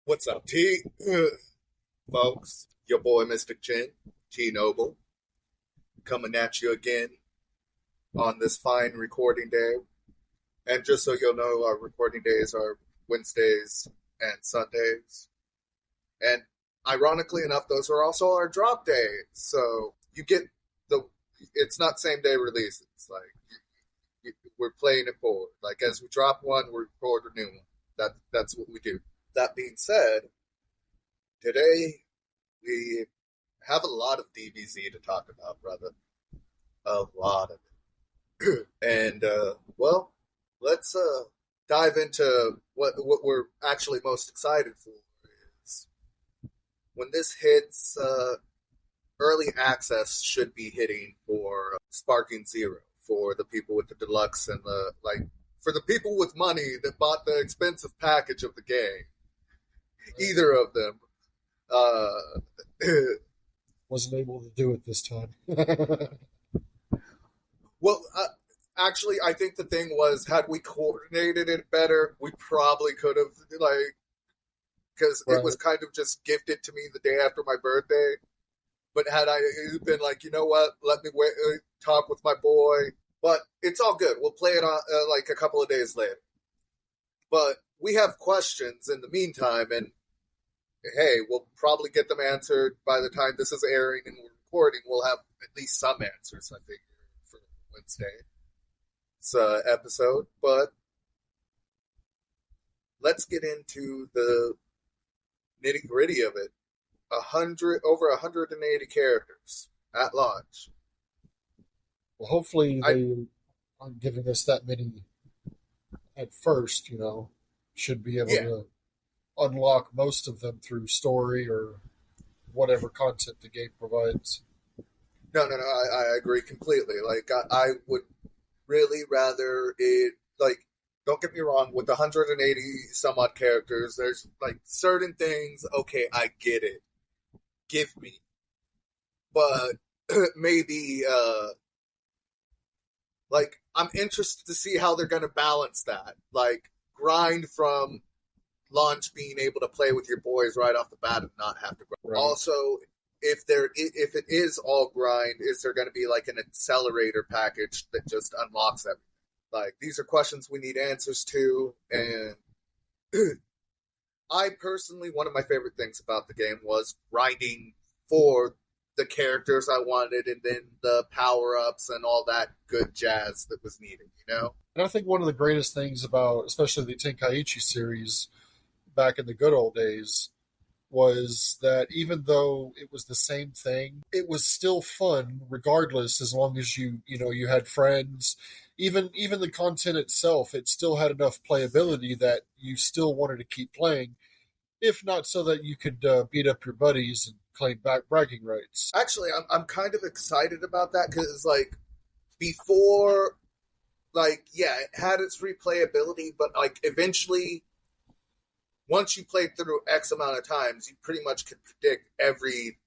What's up, folks? Your boy, Mr. Jinn, T-Noble, coming at you again on this fine recording day. And just so you'll know, our recording days are Wednesdays and Sundays. And ironically enough, those are also our drop days. So you get it's not same day releases. Like, we're playing it forward. Like, as we drop one, we record a new one. That's what we do. That being said, today we have a lot of DBZ to talk about, brother. A lot of it. And, well, let's dive into what we're actually most excited for is when this hits, early access should be hitting for Sparking Zero, for the people with the deluxe and for the people with money that bought the expensive package of the game. Either of them wasn't able to do it this time. Well, actually, I think the thing was, had we coordinated it better, we probably could have, because it was kind of just gifted to me the day after my birthday. But had I been like, you know what, let me talk with my boy. But it's all good. We'll play it on a couple of days later. But we have questions in the meantime, and hey, we'll probably get them answered by the time this is airing and we're recording. We'll have at least some answers, I think, for Wednesday's episode. But let's get into the nitty-gritty of it. Over 180 characters at launch. Well, hopefully they aren't giving us that many at first, should be able to unlock most of them through story or whatever content the game provides. No, I agree completely. I would really rather it, don't get me wrong, with 180 some odd characters, there's, certain things, okay, I get it. Give me. But maybe, I'm interested to see how they're going to balance that. Grind from launch, being able to play with your boys right off the bat and not have to grind. Right. Also, if it is all grind, is there going to be an accelerator package that just unlocks everything? These are questions we need answers to, and I personally, one of my favorite things about the game was grinding for the characters I wanted and then the power-ups and all that good jazz that was needed, And I think one of the greatest things about, especially the Tenkaichi series back in the good old days, was that even though it was the same thing, it was still fun regardless, as long as you had friends. Even the content itself, it still had enough playability that you still wanted to keep playing, if not so that you could beat up your buddies and claim back bragging rights. Actually, I'm kind of excited about that because, before, it had its replayability, but, eventually, once you played through X amount of times, you pretty much could predict every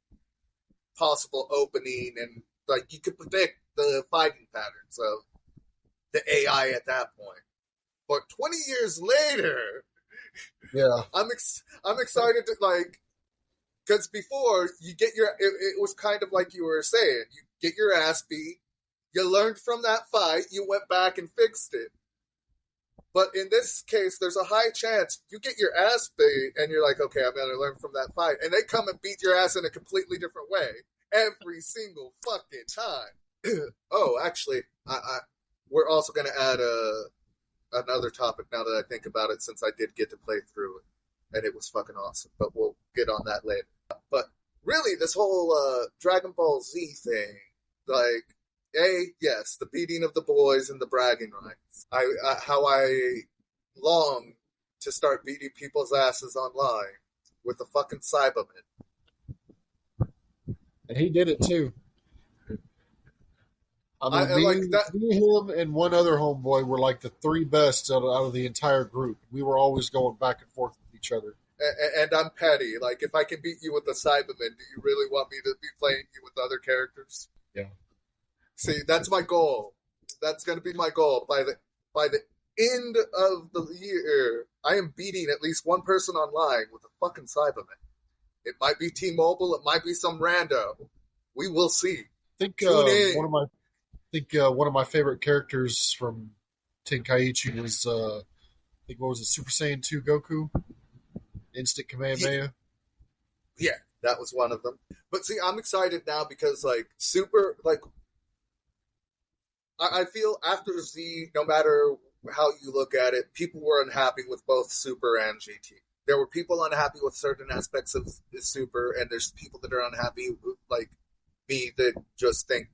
possible opening and, you could predict the fighting patterns of the AI at that point. But 20 years later, yeah, I'm excited to, because before you get it was kind of like you were saying, you get your ass beat, you learned from that fight, you went back and fixed it. But in this case, there's a high chance you get your ass beat and you're like, okay, I'm going to learn from that fight. And they come and beat your ass in a completely different way every single fucking time. Oh, actually, we're also going to add another topic now that I think about it, since I did get to play through it. And it was fucking awesome. But we'll get on that later. But really, this whole Dragon Ball Z thing, yes, the beating of the boys and the bragging rights. How I long to start beating people's asses online with the fucking Cyberman. And he did it too. Me, him, and one other homeboy were the three best out of the entire group. We were always going back and forth with each other. And I'm petty. If I can beat you with the Cyberman, do you really want me to be playing you with other characters? Yeah. See, that's my goal. That's going to be my goal. By the end of the year, I am beating at least one person online with a fucking Cyberman. It might be T-Mobile. It might be some rando. We will see. I think Tune in. one of my favorite characters from Tenkaichi was I think what was it, Super Saiyan 2 Goku, Instant Kamehameha. Yeah, that was one of them. But see, I'm excited now because Super I feel after Z, no matter how you look at it, people were unhappy with both Super and GT. There were people unhappy with certain aspects of the Super, and there's people that are unhappy, like me, that just think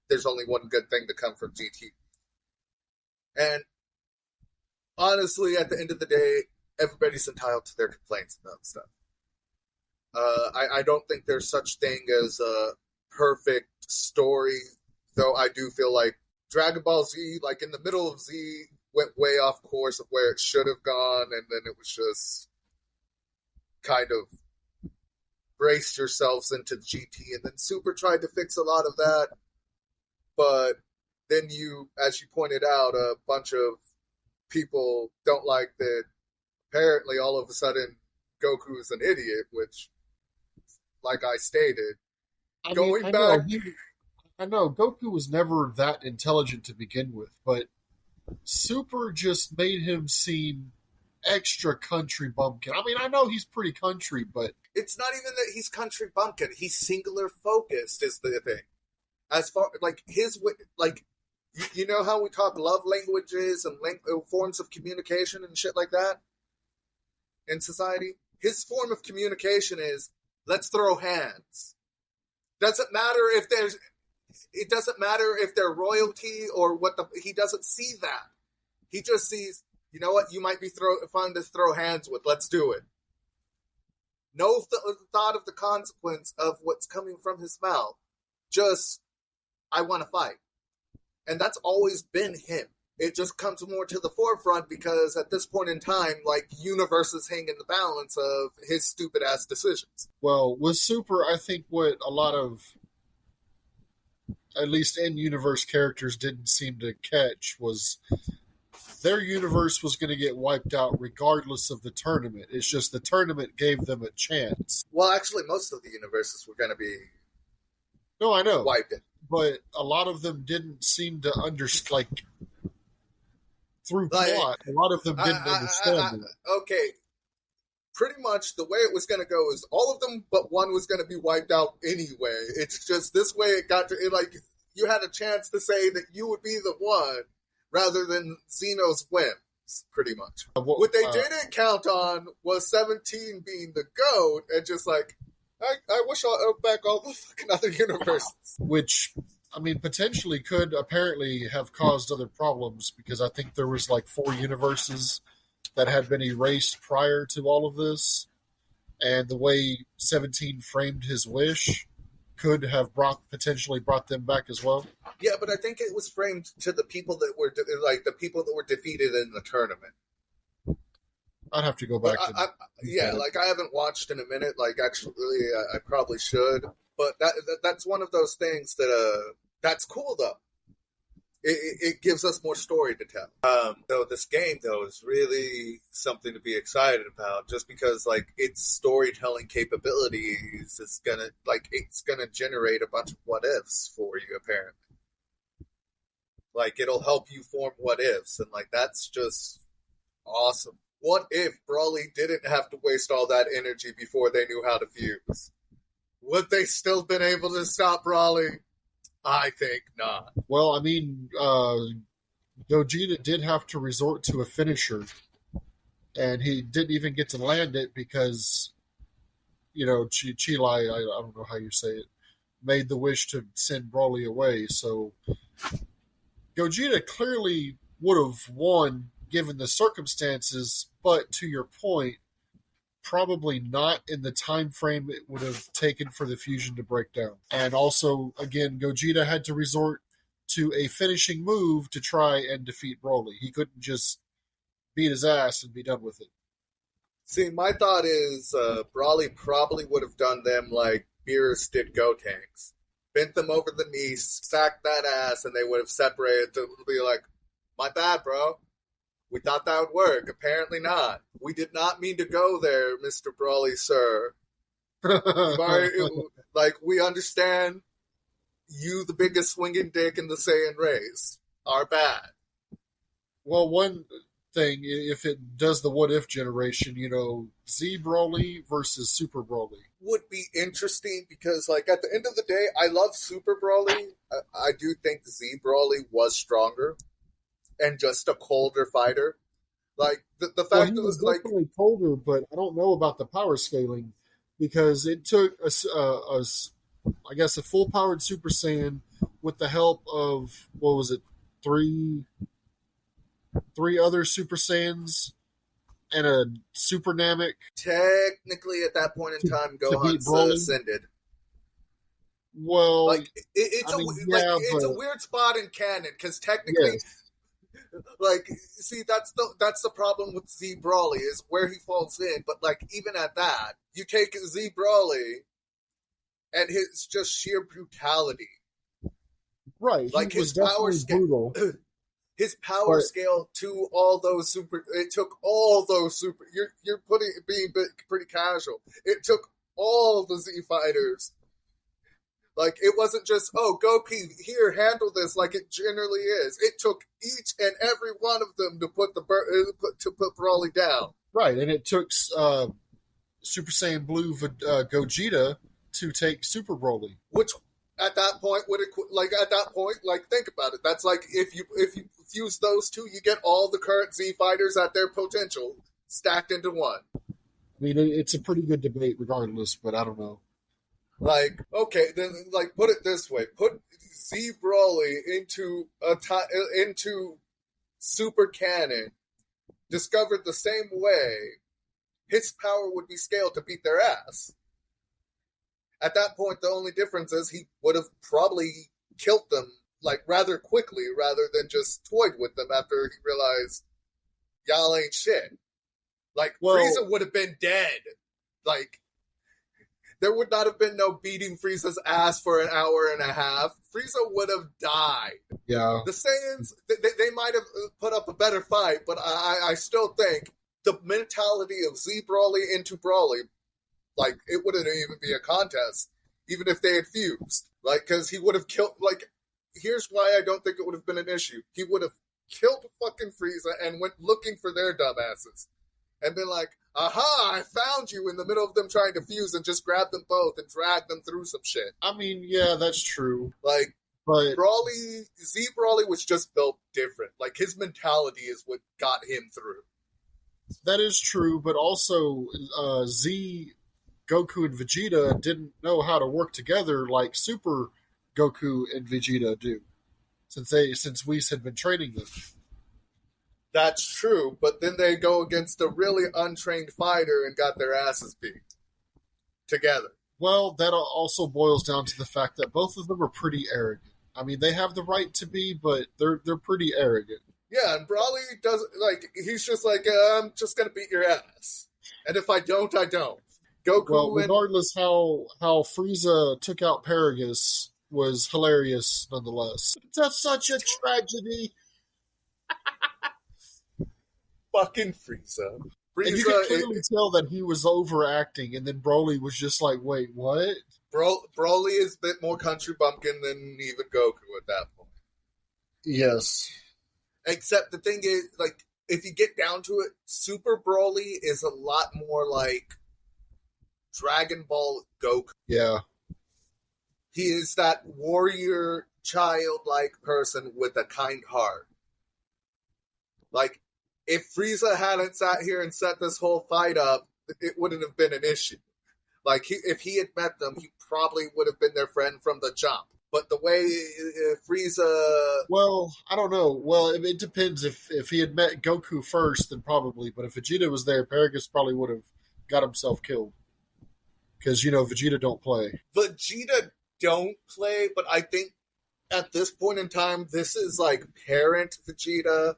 there's only one good thing to come from GT. And honestly, at the end of the day, everybody's entitled to their complaints about stuff. I don't think there's such thing as a perfect story, though I do feel like Dragon Ball Z, like in the middle of Z, went way off course of where it should have gone, and then it was just kind of braced yourselves into GT, and then Super tried to fix a lot of that, but then you, as you pointed out, a bunch of people don't like that apparently all of a sudden Goku is an idiot, which, like I stated, I know Goku was never that intelligent to begin with, but Super just made him seem extra country bumpkin. I mean, I know he's pretty country, but it's not even that he's country bumpkin. He's singular focused is the thing. As far you know how we talk love languages and forms of communication and shit like that in society? His form of communication is, let's throw hands. It doesn't matter if they're royalty or what he doesn't see that. He just sees, you know what, you might be fun to throw hands with. Let's do it. No thought of the consequence of what's coming from his mouth. Just, I want to fight. And that's always been him. It just comes more to the forefront because at this point in time, universes hang in the balance of his stupid ass decisions. Well, with Super, I think what a lot of, at least in-universe characters, didn't seem to catch was their universe was going to get wiped out regardless of the tournament. It's just the tournament gave them a chance. Well, actually, most of the universes were going to be wiped. But a lot of them didn't seem to understand, through plot, a lot of them didn't understand it. Okay. Pretty much the way it was going to go is all of them but one was going to be wiped out anyway. It's just this way it got to, you had a chance to say that you would be the one rather than Xeno's whims, pretty much. What they didn't count on was 17 being the GOAT and just I wish I'll open back all the fucking other universes. Which, I mean, potentially could apparently have caused other problems because I think there was 4 universes that had been erased prior to all of this. And the way 17 framed his wish could have potentially brought them back as well. Yeah, but I think it was framed to the people that were the people that were defeated in the tournament. I'd have to go back. I haven't watched in a minute. Actually, I probably should. But that's one of those things that that's cool though. It gives us more story to tell. Though this game though is really something to be excited about, just because its storytelling capabilities is gonna generate a bunch of what ifs for you apparently. It'll help you form what ifs, and that's just awesome. What if Brawly didn't have to waste all that energy before they knew how to fuse? Would they still been able to stop Brawly? I think not. Well, I mean, Gogeta did have to resort to a finisher, and he didn't even get to land it because, Chilai, I don't know how you say it, made the wish to send Brawly away. So Gogeta clearly would have won given the circumstances, but to your point, probably not in the time frame it would have taken for the fusion to break down. And also, again, Gogeta had to resort to a finishing move to try and defeat Broly. He couldn't just beat his ass and be done with it. See, my thought is Broly probably would have done them like Beerus did Gotenks. Bent them over the knees, stacked that ass, and they would have separated to be like, my bad, bro. We thought that would work. Apparently not. We did not mean to go there, Mr. Brawley, sir. We understand you, the biggest swinging dick in the Saiyan race, are bad. Well, one thing, if it does the what if generation, Z Broly versus Super Broly would be interesting because, at the end of the day, I love Super Broly. I do think Z Broly was stronger and just a colder fighter. The fact he that was definitely colder, but I don't know about the power scaling because it took a full powered Super Saiyan with the help of three other Super Saiyans and a Super Namek. Technically, at that point in time, Gohan ascended. Well, it's a weird spot in canon because technically, that's the problem with Z Broly is where he falls in. But even at that, you take Z Broly and his just sheer brutality, right? He was definitely brutal. His power scale to all those super. It took all those super. You're being pretty casual. It took all the Z fighters. It wasn't just, Goku, here, handle this like it generally is. It took each and every one of them to put Broly down. Right, and it took Super Saiyan Blue Gogeta to take Super Broly, which at that point think about it. That's if you fuse those two, you get all the current Z fighters at their potential stacked into one. I mean, it's a pretty good debate regardless, but I don't know. Okay, then put it this way: put Z Broly into Super Canon, discovered the same way, his power would be scaled to beat their ass. At that point, the only difference is he would have probably killed them rather quickly, rather than just toyed with them after he realized y'all ain't shit. Frieza would have been dead. There would not have been no beating Frieza's ass for an hour and a half. Frieza would have died. Yeah. The Saiyans, they might have put up a better fight, but I still think the mentality of Z Broly into Broly, it wouldn't even be a contest, even if they had fused. Because he would have killed, here's why I don't think it would have been an issue. He would have killed fucking Frieza and went looking for their dumbasses. And been aha, I found you in the middle of them trying to fuse and just grab them both and drag them through some shit. I mean, yeah, that's true. But Z Broly was just built different. His mentality is what got him through. That is true, but also Z, Goku, and Vegeta didn't know how to work together like Super Goku and Vegeta do, since Whis had been training them. That's true, but then they go against a really untrained fighter and got their asses beat together. Well, that also boils down to the fact that both of them are pretty arrogant. I mean, they have the right to be, but they're pretty arrogant. Yeah, and Broly doesn't he's just I'm just gonna beat your ass, and if I don't, I don't. Goku. Well, regardless how Frieza took out Paragus was hilarious nonetheless. That's such a tragedy. Fucking Frieza. And you can clearly tell that he was overacting, and then Broly was just wait, what? Broly is a bit more country bumpkin than even Goku at that point. Yes. Except the thing is, if you get down to it, Super Broly is a lot more like Dragon Ball Goku. Yeah. He is that warrior, childlike person with a kind heart. If Frieza hadn't sat here and set this whole fight up, it wouldn't have been an issue. If he had met them, he probably would have been their friend from the jump. But the way Frieza... Well, I don't know. Well, it depends. If he had met Goku first, then probably. But if Vegeta was there, Paragus probably would have got himself killed. Because, Vegeta don't play. Vegeta don't play, but I think at this point in time, this is parent Vegeta.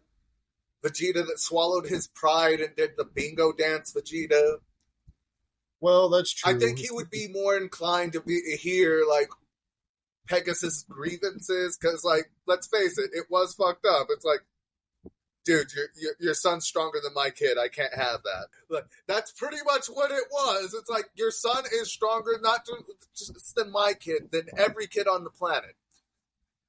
Vegeta that swallowed his pride and did the bingo dance Vegeta. Well, that's true. I think he would be more inclined to hear Pegasus grievances, because let's face it was fucked up. It's dude, your son's stronger than my kid. I can't have that. Like, that's pretty much what it was. It's like, your son is stronger not just than my kid, than every kid on the planet.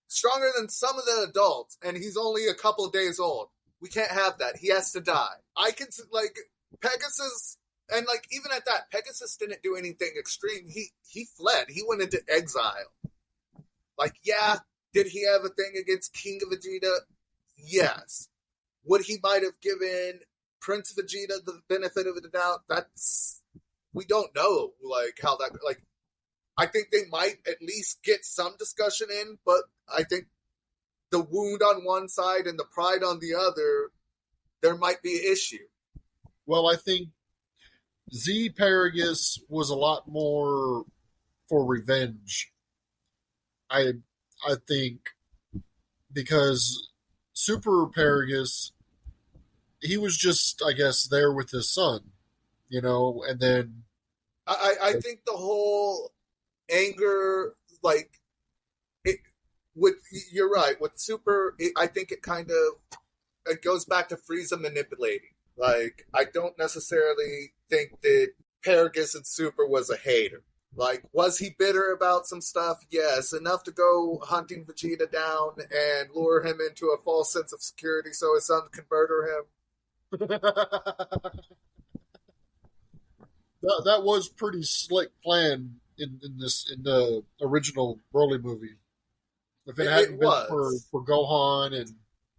Stronger than some of the adults, and he's only a couple of days old. We can't have that. He has to die. I can, like, Pegasus, and, like, even at that, Pegasus didn't do anything extreme. He fled. He went into exile. Like, yeah, did he have a thing against King Vegeta? Yes. Would he might have given Prince Vegeta the benefit of the doubt? We don't know, like, how that, like, I think they might at least get some discussion in, but I think the wound on one side and the pride on the other, there might be an issue. Well, I think Z Paragus was a lot more for revenge. I think because Super Paragus, he was just, I guess, there with his son, and then I think the whole anger, like, you're right, with Super, I think it goes back to Frieza manipulating. Like, I don't necessarily think that Paragus and Super was a hater. Like, was he bitter about some stuff? Yes, enough to go hunting Vegeta down and lure him into a false sense of security so his son can murder him. That was pretty slick plan in the original Broly movie. If it hadn't been for Gohan and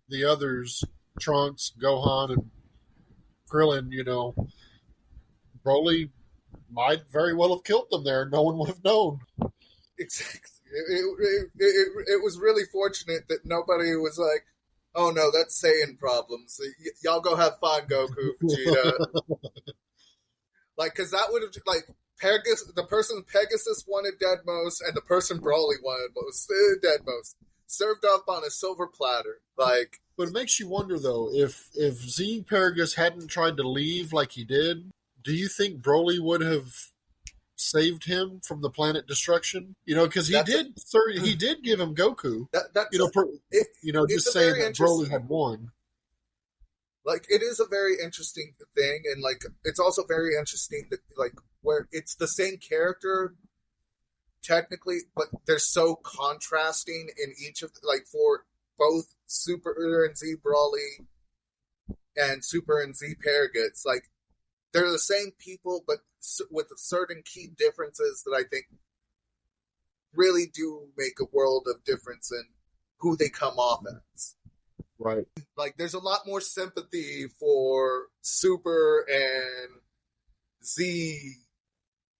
the others, Trunks, Gohan, and Krillin, Broly might very well have killed them there. No one would have known. Exactly. It was really fortunate that nobody was like, oh no, that's Saiyan problems. Y'all go have fun, Goku, Vegeta. Like, because that would have, like, the person Pegasus wanted dead most, and the person Broly wanted most dead most, served up on a silver platter. Like, but it makes you wonder, though, if Z Paragus hadn't tried to leave like he did, do you think Broly would have saved him from the planet destruction? Because he did give him Goku. Just saying that Broly had won. Like, it is a very interesting thing, and, like, it's also very interesting that, like, where it's the same character technically, but they're so contrasting in each of, like, for both Super and Z Broly and Super and Z Paragus, like, they're the same people, but with certain key differences that I think really do make a world of difference in who they come off as. Right. Like, there's a lot more sympathy for Super and Z,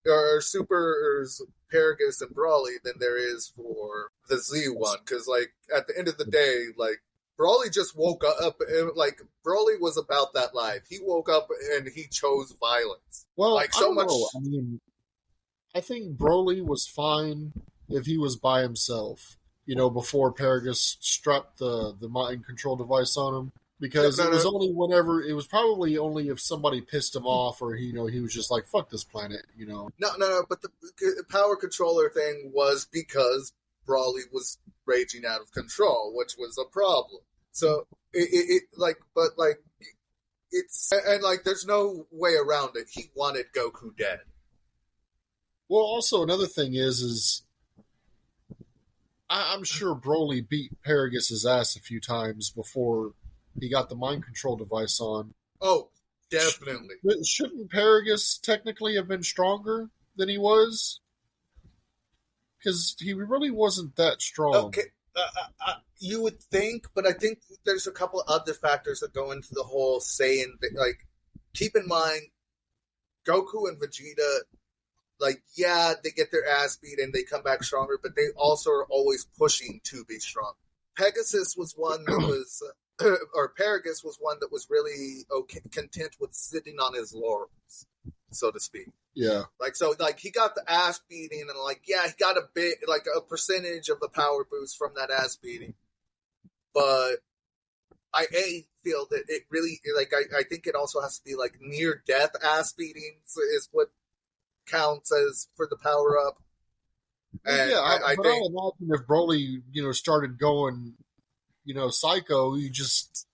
or Super's Paragus and Broly than there is for the Z one. Because, like, at the end of the day, like, Broly just woke up, and, like, Broly was about that life. He woke up and he chose violence. Well, like, so much. I mean, I think Broly was fine if he was by himself. Before Paragus strapped the mind control device on him, because it was probably only if somebody pissed him off, or he was just like, "Fuck this planet," No. But the power controller thing was because Broly was raging out of control, which was a problem. So it's there's no way around it. He wanted Goku dead. Well, also another thing is I'm sure Broly beat Paragus' ass a few times before he got the mind control device on. Oh, definitely. Shouldn't Paragus technically have been stronger than he was? Because he really wasn't that strong. Okay, you would think, but I think there's a couple other factors that go into the whole Saiyan thing. Like, keep in mind, Goku and Vegeta, like, yeah, they get their ass beat and they come back stronger, but they also are always pushing to be strong. Pegasus was one that was, or Paragus was one that was really content with sitting on his laurels, so to speak. Yeah. Like, so, like, he got the ass beating, and, like, yeah, he got a bit, like, a percentage of the power boost from that ass beating. But I feel that it really, like, I think it also has to be, like, near-death ass beatings is what counts as for the power up. And yeah, I think, I'll imagine if Broly, started going, psycho, he just,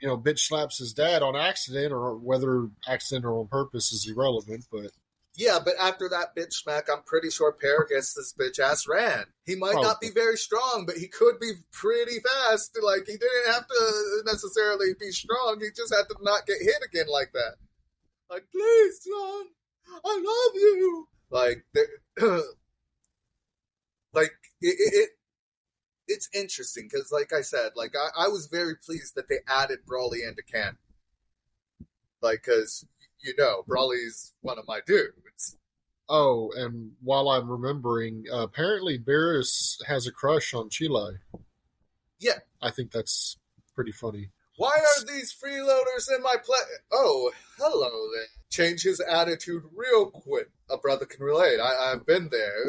bitch slaps his dad on accident, or whether accident or on purpose is irrelevant. But yeah, but after that bitch smack, I'm pretty sure Pear gets this bitch ass ran. He might not be very strong, but he could be pretty fast. Like, he didn't have to necessarily be strong. He just had to not get hit again like that. Like, please, son, I love you. Like, like it's interesting because, like I said, like I was very pleased that they added Brawly into canon. Like, because Brawly's one of my dudes. Oh, and while I'm remembering, apparently Beerus has a crush on Chile. Yeah, I think that's pretty funny. Why are these freeloaders in my play? Oh, hello there. Change his attitude real quick. A brother can relate. I've been there.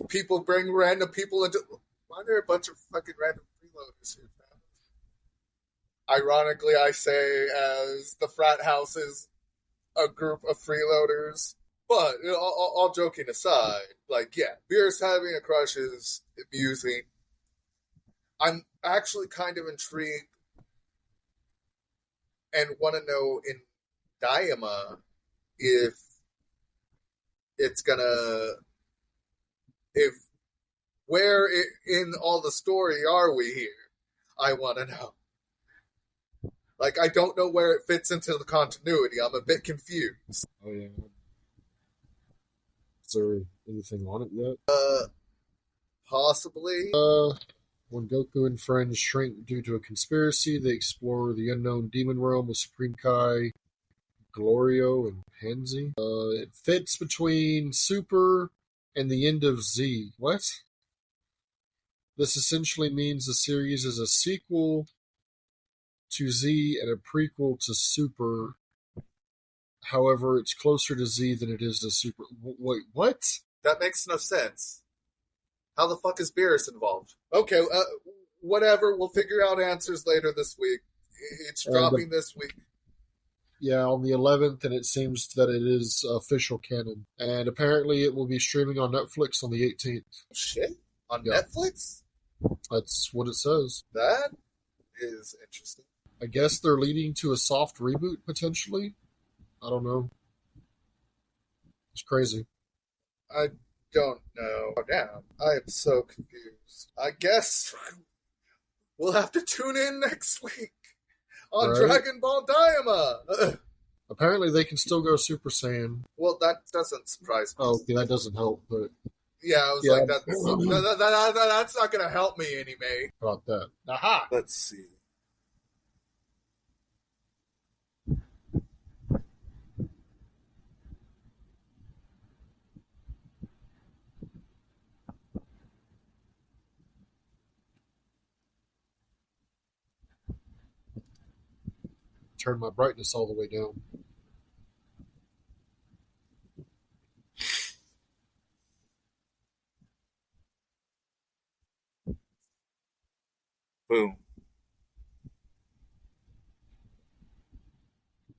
People bring random people into. Why are there a bunch of fucking random freeloaders here? Ironically, I say, as the frat house is a group of freeloaders. But all joking aside, like, yeah, Beerus having a crush is amusing. I'm actually kind of intrigued and want to know in Daima if where in all the story are we here? I want to know. Like, I don't know where it fits into the continuity. I'm a bit confused. Oh, yeah. Is there anything on it yet? Possibly. When Goku and friends shrink due to a conspiracy, they explore the unknown demon realm with Supreme Kai, Glorio, and Hanzi. It fits between Super and the end of Z. What? This essentially means the series is a sequel to Z and a prequel to Super. However, it's closer to Z than it is to Super. Wait, what? That makes no sense. How the fuck is Beerus involved? Okay, whatever. We'll figure out answers later this week. It's dropping this week. Yeah, on the 11th, and it seems that it is official canon. And apparently it will be streaming on Netflix on the 18th. Shit? On Netflix? That's what it says. That is interesting. I guess they're leading to a soft reboot, potentially? I don't know. It's crazy. I don't know. Oh, damn. I am so confused. I guess we'll have to tune in next week on Dragon Ball Daima. Apparently they can still go Super Saiyan. Well, that doesn't surprise me. Oh, okay, that doesn't help, but... Yeah, I was like, that's not going to help me anyway. About that. Aha! Let's see. Turn my brightness all the way down. Boom.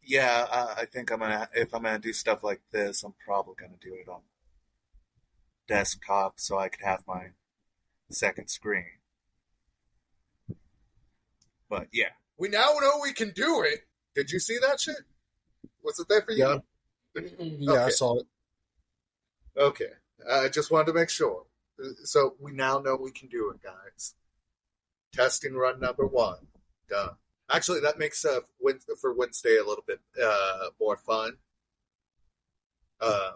Yeah, I think if I'm gonna do stuff like this, I'm probably gonna do it on desktop so I could have my second screen. But yeah, we now know we can do it. Did you see that shit? Was it there for you? Yeah, okay. I saw it. Okay, I just wanted to make sure. So we now know we can do it, guys. Testing run number 1 done. Actually, that makes for Wednesday a little bit more fun. I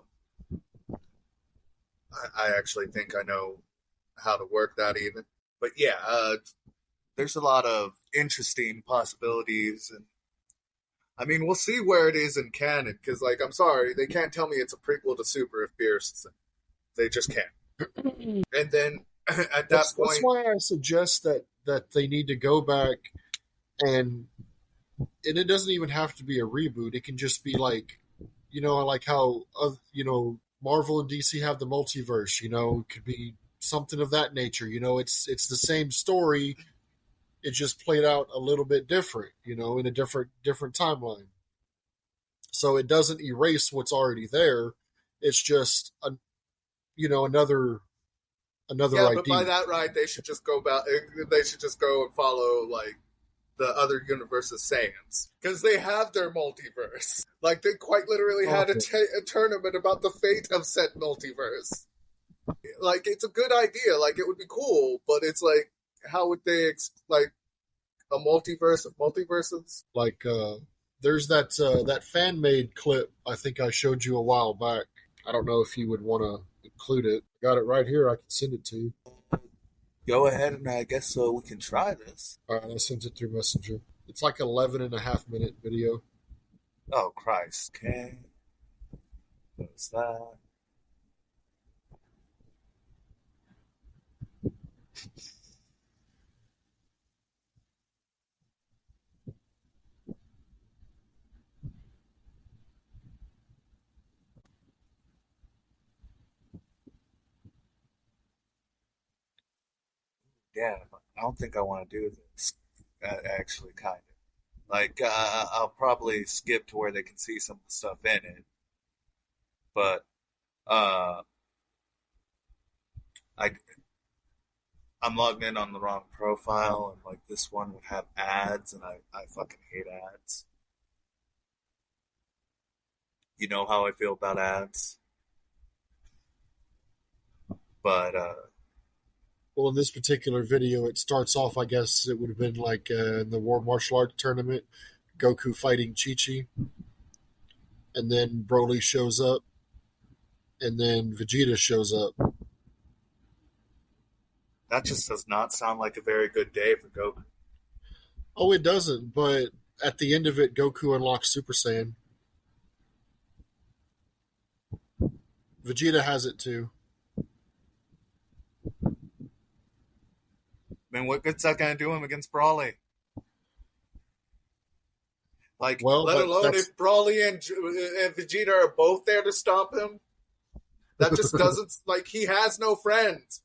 actually think I know how to work that even. But yeah, there's a lot of interesting possibilities, and I mean, we'll see where it is in canon. Because, like, I'm sorry, they can't tell me it's a prequel to Super if Beerus is in. They just can't. And then at that point, that's why I suggest that they need to go back and it doesn't even have to be a reboot. It can just be like, like how Marvel and DC have the multiverse. It could be something of that nature. It's the same story. It just played out a little bit different. In a different timeline. So it doesn't erase what's already there. It's just another yeah, idea. but by that right, they should just go back. They should just go and follow like the other universe's Saiyans. Because they have their multiverse. Like, they quite literally had a tournament about the fate of said multiverse. Like, it's a good idea. Like, it would be cool, but it's like, how would they, like, a multiverse of multiverses? Like, there's that fan-made clip I think I showed you a while back. I don't know if you would want to include it. Got it right here. I can send it to you. Go ahead, and I guess we can try this. All right, I sent it through Messenger. It's like 11.5-minute video. Oh, Christ. Okay. What's that? Yeah, I don't think I want to do this. Actually, kind of. Like, I'll probably skip to where they can see some of the stuff in it. But, I'm logged in on the wrong profile, and, like, this one would have ads, and I fucking hate ads. You know how I feel about ads. But, well, in this particular video, it starts off, I guess it would have been like in the World Martial Arts Tournament, Goku fighting Chi-Chi. And then Broly shows up. And then Vegeta shows up. That just does not sound like a very good day for Goku. Oh, it doesn't. But at the end of it, Goku unlocks Super Saiyan. Vegeta has it too. I mean, what good's that going to do him against Broly? Like, well, let alone if Broly and Vegeta are both there to stop him. That just doesn't, like, he has no friends.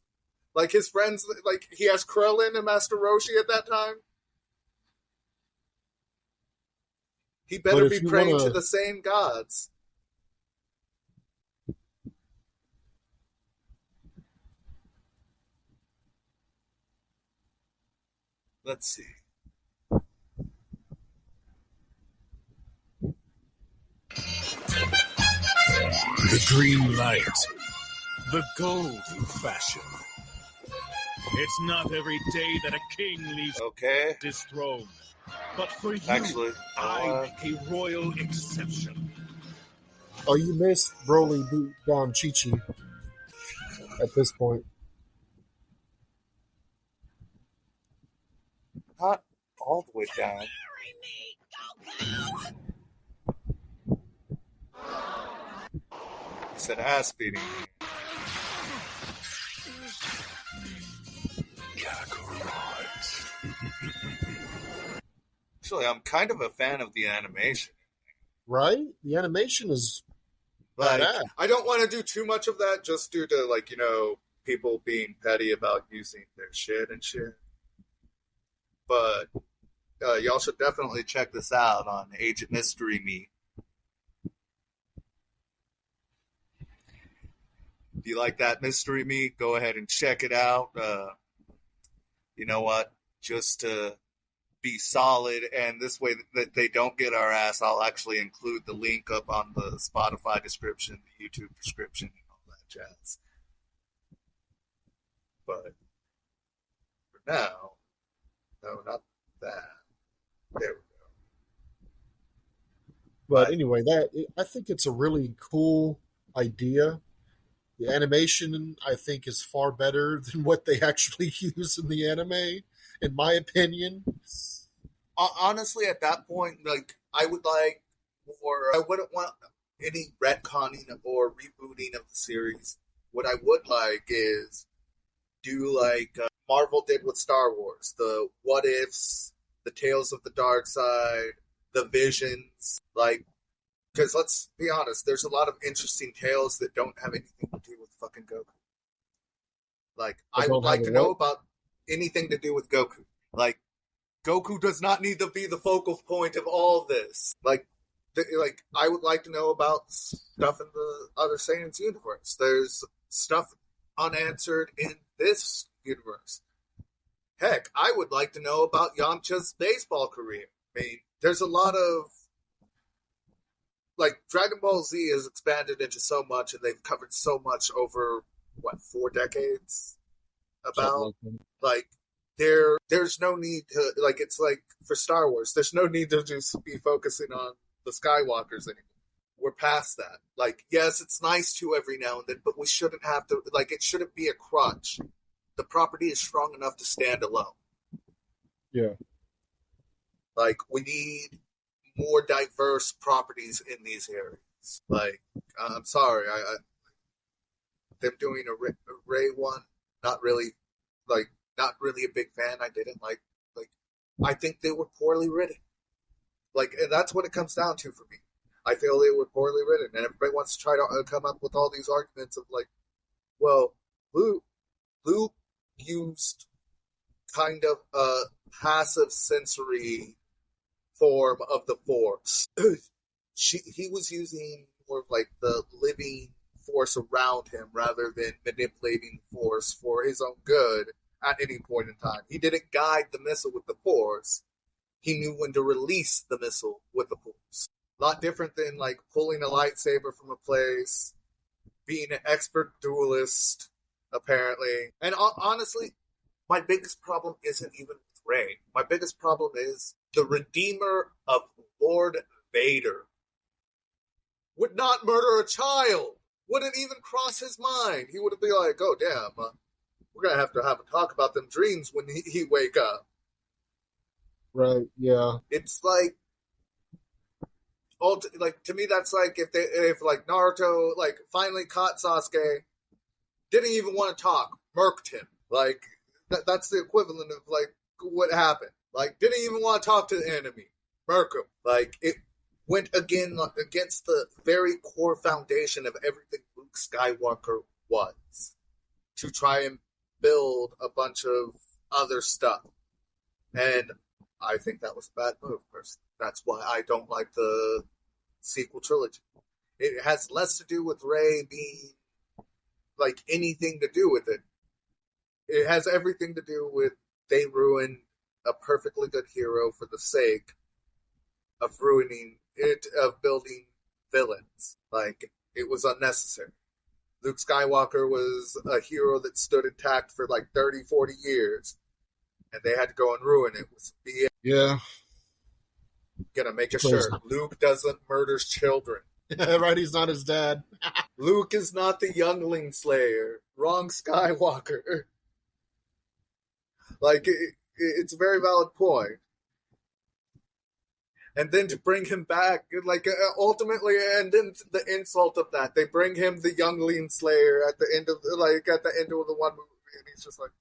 Like, his friends, like, he has Krillin and Master Roshi at that time. He better be praying to the same gods. Let's see. The green light. The gold you fashion. It's not every day that a king leaves his throne. But for you, actually, I make a royal exception. Oh, you missed Broly beat down Chi-Chi at this point. Not all the way down. He said ass beating. Actually, I'm kind of a fan of the animation. Right? The animation is badass. I don't want to do too much of that just due to, like, you know, people being petty about using their shit and shit. But y'all should definitely check this out on Agent Mystery Me. If you like that Mystery Me, go ahead and check it out. You know what? Just to be solid, and this way that they don't get our ass, I'll actually include the link up on the Spotify description, the YouTube description, and all that jazz. But for now, no, not that. There we go. But anyway, I think it's a really cool idea. The animation, I think, is far better than what they actually use in the anime, in my opinion. Honestly, at that point, like, I would like, or I wouldn't want any retconning or rebooting of the series. What I would like is do like Marvel did with Star Wars, the what ifs, the Tales of the Dark Side, the Visions, like, because let's be honest, there's a lot of interesting tales that don't have anything to do with fucking Goku. Like, I would like to know about anything to do with Goku. Like, Goku does not need to be the focal point of all this. Like, I would like to know about stuff in the other Saiyans universe. There's stuff unanswered in this universe. Heck, I would like to know about Yamcha's baseball career. I mean, there's a lot of, like, Dragon Ball Z has expanded into so much, and they've covered so much over, 4 decades? About, like, there's no need to, like, it's like, for Star Wars, there's no need to just be focusing on the Skywalkers anymore. We're past that. Like, yes, it's nice to every now and then, but we shouldn't have to, like, it shouldn't be a crutch. The property is strong enough to stand alone. Yeah. Like, we need more diverse properties in these areas. Like, I'm sorry, them doing a Ray one, not really a big fan. I didn't like, I think they were poorly written. Like, and that's what it comes down to for me. I feel they were poorly written, and everybody wants to try to come up with all these arguments of like, well, Luke used kind of a passive sensory form of the Force. He was using more of like the living Force around him rather than manipulating the Force for his own good at any point in time. He didn't guide the missile with the Force. He knew when to release the missile with the Force. A lot different than like pulling a lightsaber from a place, being an expert duelist, apparently. And honestly, my biggest problem isn't even with Rey. My biggest problem is the Redeemer of Lord Vader would not murder a child. Wouldn't even cross his mind. He would be like, oh, damn, we're going to have a talk about them dreams when he wake up. Right, yeah. It's like, to me, that's like if like Naruto like finally caught Sasuke, didn't even want to talk, murked him. Like that's the equivalent of like what happened. Like didn't even want to talk to the enemy, murk him. Like it went again against the very core foundation of everything Luke Skywalker was, to try and build a bunch of other stuff. And I think that was a bad move, personally. That's why I don't like the sequel trilogy. It has less to do with Rey being like anything to do with it. It has everything to do with they ruined a perfectly good hero for the sake of ruining it, of building villains. Like, it was unnecessary. Luke Skywalker was a hero that stood intact for like 30, 40 years, and they had to go and ruin it. Yeah. Gonna make sure Luke doesn't murder children. Right, he's not his dad. Luke is not the youngling slayer. Wrong Skywalker. Like, it's a very valid point. And then to bring him back, like, ultimately, and then the insult of that, they bring him the youngling slayer at the end of the one movie, and he's just like,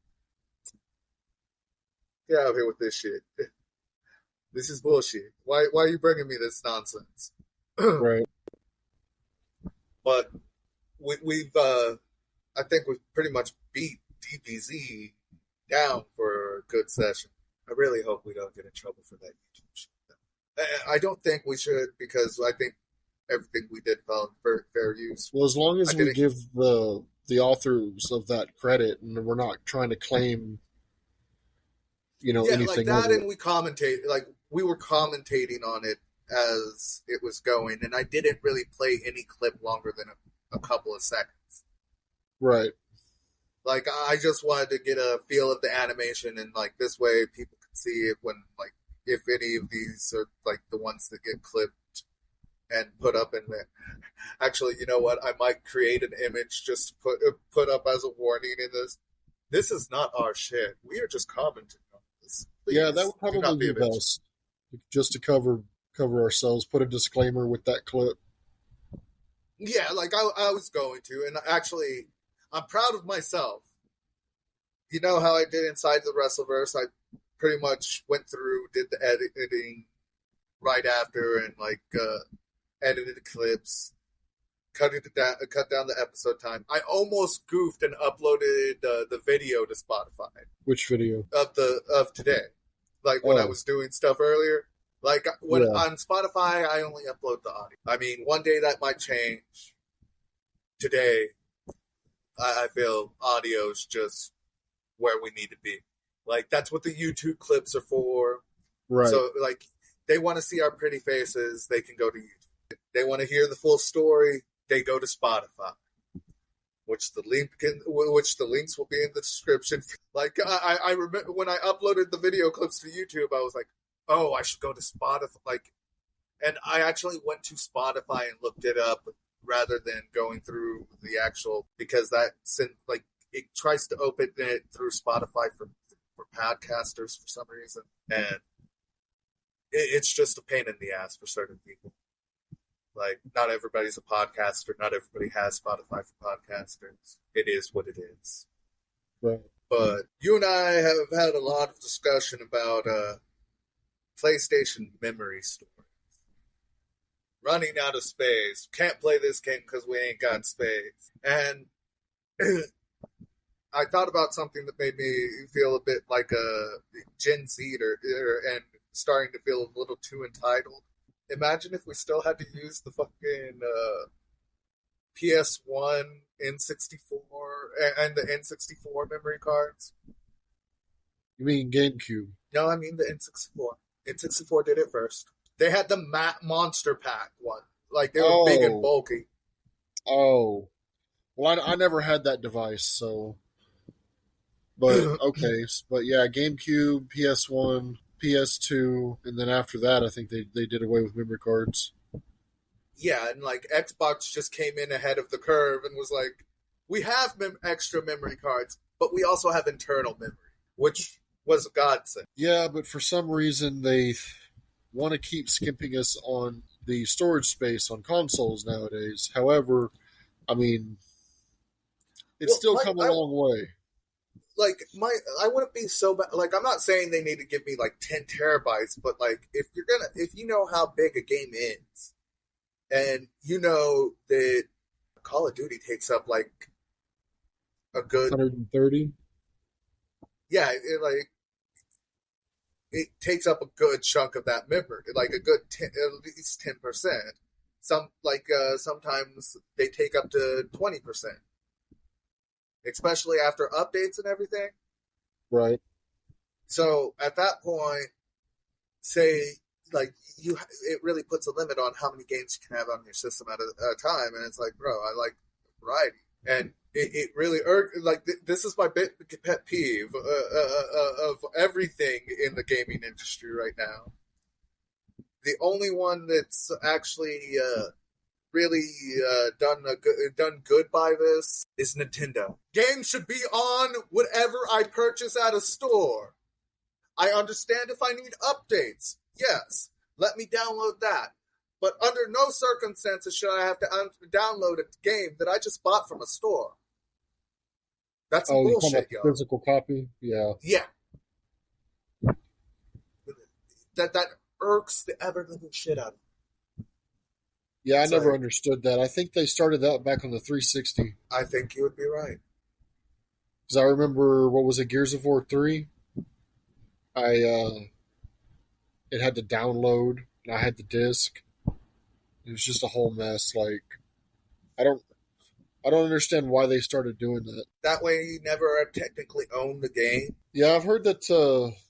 get out of here with this shit. This is bullshit. Why are you bringing me this nonsense? Right. But I think we've pretty much beat DBZ down for a good session. I really hope we don't get in trouble for that YouTube shit. I don't think we should, because I think everything we did fell in fair use. Well, as long as we give the authors of that credit, and we're not trying to claim, anything like that, and we commentate, like we were commentating on it as it was going, and I didn't really play any clip longer than a couple of seconds. Right. Like, I just wanted to get a feel of the animation, and like this way people could see it when, like, if any of these are like the ones that get clipped and put up in there. Actually, you know what? I might create an image just to put up as a warning in this. This is not our shit. We are just commenting on this. Please, yeah, that would probably be best. Just to cover ourselves, put a disclaimer with that clip. Yeah, like I was going to, and actually, I'm proud of myself. You know how I did inside the Wrestleverse? I pretty much went through, did the editing right after, and like edited the clips, cut down the episode time. I almost goofed and uploaded the video to Spotify. Which video? Of today, like when I was doing stuff earlier. Like when on Spotify, I only upload the audio. I mean, one day that might change. Today, I feel audio is just where we need to be. Like, that's what the YouTube clips are for. Right. So, like, they want to see our pretty faces, they can go to YouTube. They want to hear the full story, they go to Spotify. Which the links will be in the description. Like, I remember when I uploaded the video clips to YouTube, I was like, oh, I should go to Spotify. Like, and I actually went to Spotify and looked it up rather than going through the actual, because that, like, it tries to open it through Spotify for podcasters for some reason, and it's just a pain in the ass for certain people. Like, not everybody's a podcaster. Not everybody has Spotify for podcasters. It is what it is. Right. But you and I have had a lot of discussion about PlayStation memory storage. Running out of space. Can't play this game because we ain't got space. And I thought about something that made me feel a bit like a Gen Zer and starting to feel a little too entitled. Imagine if we still had to use the fucking PS1 N64 and the N64 memory cards. You mean GameCube? No, I mean the N64. N64 did it first. They had the Monster Pack one. Like, they were big and bulky. Oh. Well, I never had that device, so... But, okay. But, yeah, GameCube, PS1... PS2, and then after that, I think they did away with memory cards. Yeah, and like Xbox just came in ahead of the curve and was like, we have extra memory cards, but we also have internal memory, which was a godsend. Yeah, but for some reason they want to keep skimping us on the storage space on consoles nowadays. However, I mean, it's still come a long way. Like, I wouldn't be so bad. Like, I'm not saying they need to give me like 10 terabytes, but like, if you know how big a game is, and you know that Call of Duty takes up like a good 130. Yeah, it takes up a good chunk of that memory, like a good at least 10%. Sometimes they take up to 20%. Especially after updates and everything. Right. So at that point, say, like, it really puts a limit on how many games you can have on your system at a time. And it's like, bro, I like variety. And it really like, this is my pet peeve of everything in the gaming industry right now. The only one that's actually really done good by this is Nintendo. Games should be on whatever I purchase at a store. I understand if I need updates. Yes, let me download that. But under no circumstances should I have to download a game that I just bought from a store. That's bullshit, yo. Physical copy? Yeah. Yeah. That irks the ever-living shit out of me. Yeah, I never understood that. I think they started that back on the 360. I think you would be right. Because I remember, what was it, Gears of War 3? It had to download, and I had the disc. It was just a whole mess. Like, I don't understand why they started doing that. That way you never technically own the game. Yeah, I've heard that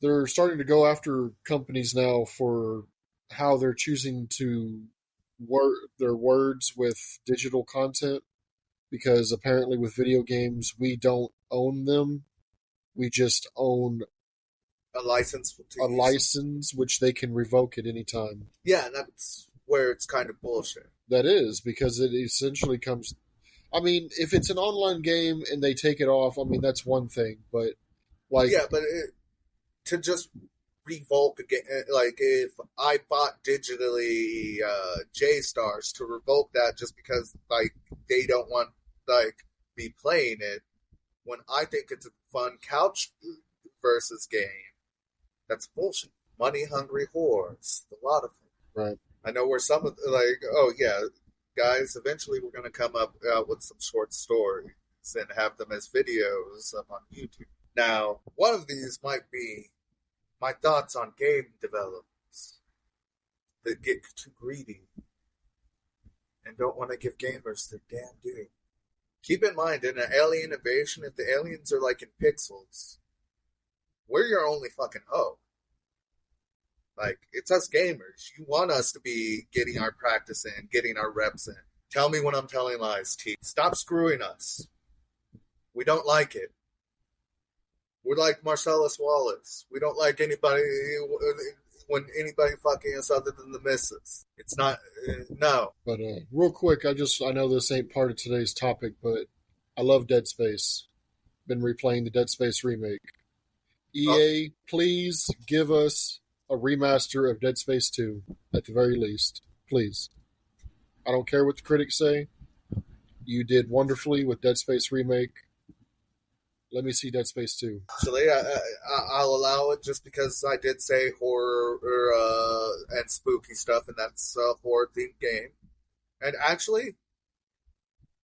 they're starting to go after companies now for how they're choosing to their words with digital content, because apparently with video games we don't own them, we just own a license which they can revoke at any time. Yeah, and that's where it's kind of bullshit. That is, because it essentially comes, I mean, if it's an online game and they take it off, I mean, that's one thing, but like, yeah, but to just revoke again, like if I bought digitally J-Stars, to revoke that just because like they don't want like me playing it, when I think it's a fun couch versus game, that's bullshit. Money hungry whores, a lot of them. Right. I know where some of like, oh yeah, guys, eventually we're going to come up with some short stories and have them as videos up on YouTube. Now, one of these might be my thoughts on game developers that get too greedy and don't want to give gamers their damn due. Keep in mind, in an alien invasion, if the aliens are like in pixels, we're your only fucking hope. Like, it's us gamers. You want us to be getting our practice in, getting our reps in. Tell me when I'm telling lies, T. Stop screwing us. We don't like it. We're like Marcellus Wallace. We don't like anybody when anybody fucking us other than the missus. It's not, no. But real quick, I know this ain't part of today's topic, but I love Dead Space. Been replaying the Dead Space remake. EA, please give us a remaster of Dead Space 2 at the very least. Please. I don't care what the critics say. You did wonderfully with Dead Space remake. Let me see Dead Space 2. Actually, I'll allow it just because I did say horror and spooky stuff, and that's a horror-themed game. And actually,